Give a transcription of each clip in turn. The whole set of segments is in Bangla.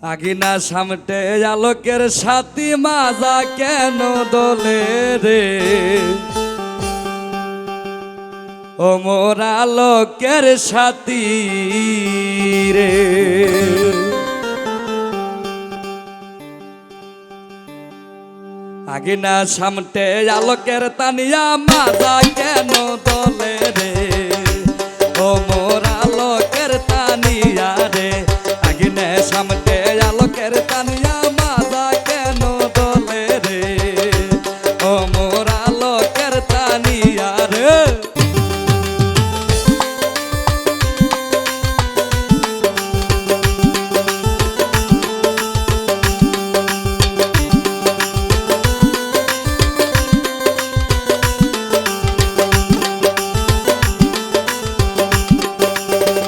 আগিনা সামটে আলোকের সাথী মাজা কেন দোলে রে ও মোর আলোকের সাথী রে। আগিনা সামটে আলোকের তানিয়া মাজা কেন দোলে রে ও মোর আলোকের তানিয়া রে। আগিনে সামটে আলোকের তানিয়া মাজা কেন দোলে রে ও মোর আলোকের তানিয়া রে।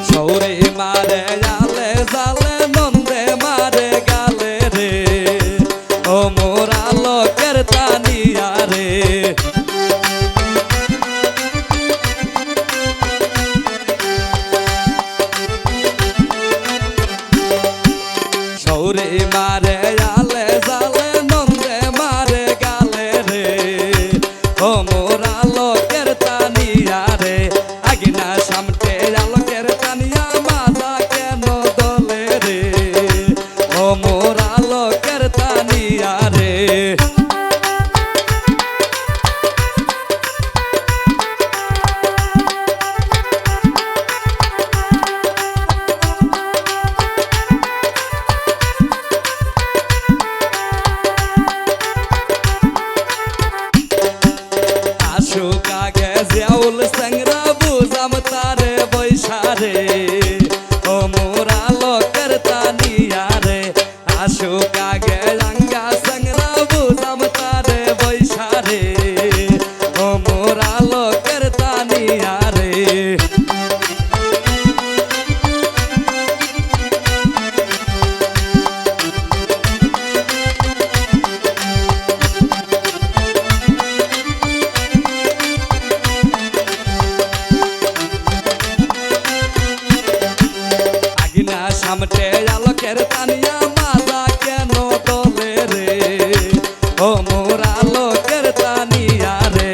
সৌরে মারে জালে জালে নন্দে মারে গালে রে ও মোর আলোকের তানিয়া রে। সৌরে মারে জালে জালে নন্দে মারে গালে রে ও মোর আলোকের তানিয়া রে। আগিনা সামটে আলোকের তানিয়া মাজা কেন দোলে রে ও মোর আলোকের তানিয়া রে। আশুক আগে জিয়াউল সেংরা বুঝাম তারে বৈশারে ও মোর আলোকের তানিয়া রে। আশুক আগে রাঙ্গা সেংরা বুঝাম তারে বৈশারে ও মোর আলোকের তানিয়া রে। আগিনা সামটে আলোকের তানিয়া মাজা কেন দোলে রে ও মোর আলোকের তানিয়া রে।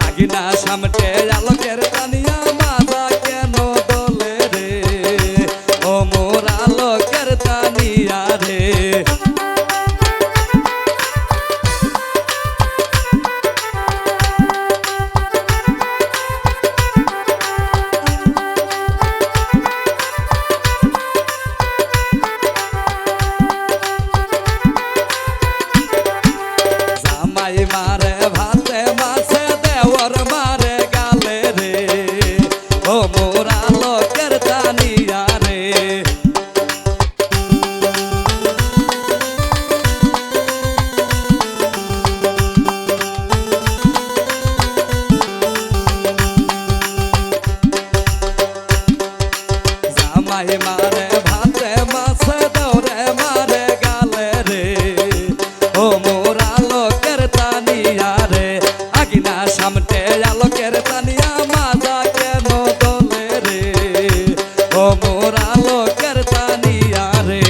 আগিনা সামটে আলোকের তানিয়া মাজা কেন দোলে রে ও মোর আলোকের তানিয়া রে। জামাই মারে ভাতে মাছে দেওর মারে গালে রে ও মোর আলোকের তানিয়া রে। জামাই মারে ভাতে মাছে দেওরে মারে গালে রে ও মোর আলোকের তানিয়া রে। আগিনা সামটে আলোকের তানিয়া মাজা কেন দোলে রে ও মোর আলোকের তানিয়া রে।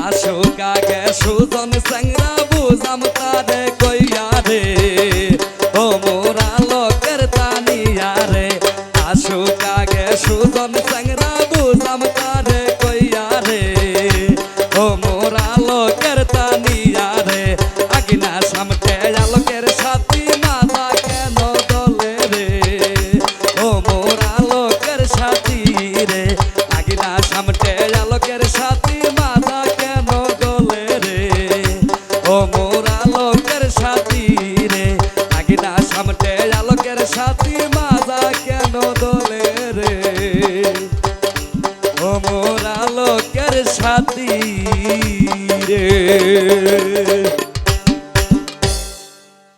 আশুক আগে সুজন সেংরা বুঝাম তারে কইয়া রে ও মোর আলোকের তানিয়া রে। আশুক আগে সুজন সেংরা বুঝাম তারে কইয়া রে ও মোর আলোকের তানিয়া রে। আগিনা সামটে আলোকের সাথী মাজা কেন দোলে রে ও মোর আলোকের সাথী রে। আগিনা সামটে আলোকের সাথী মাজা কেন দোলে রে ও মোর আলোকের সাথী রে। আগিনা সামটে আলোকের সাথী মাজা কেন দোলে রে ও মোর আলোকের সাথী রে।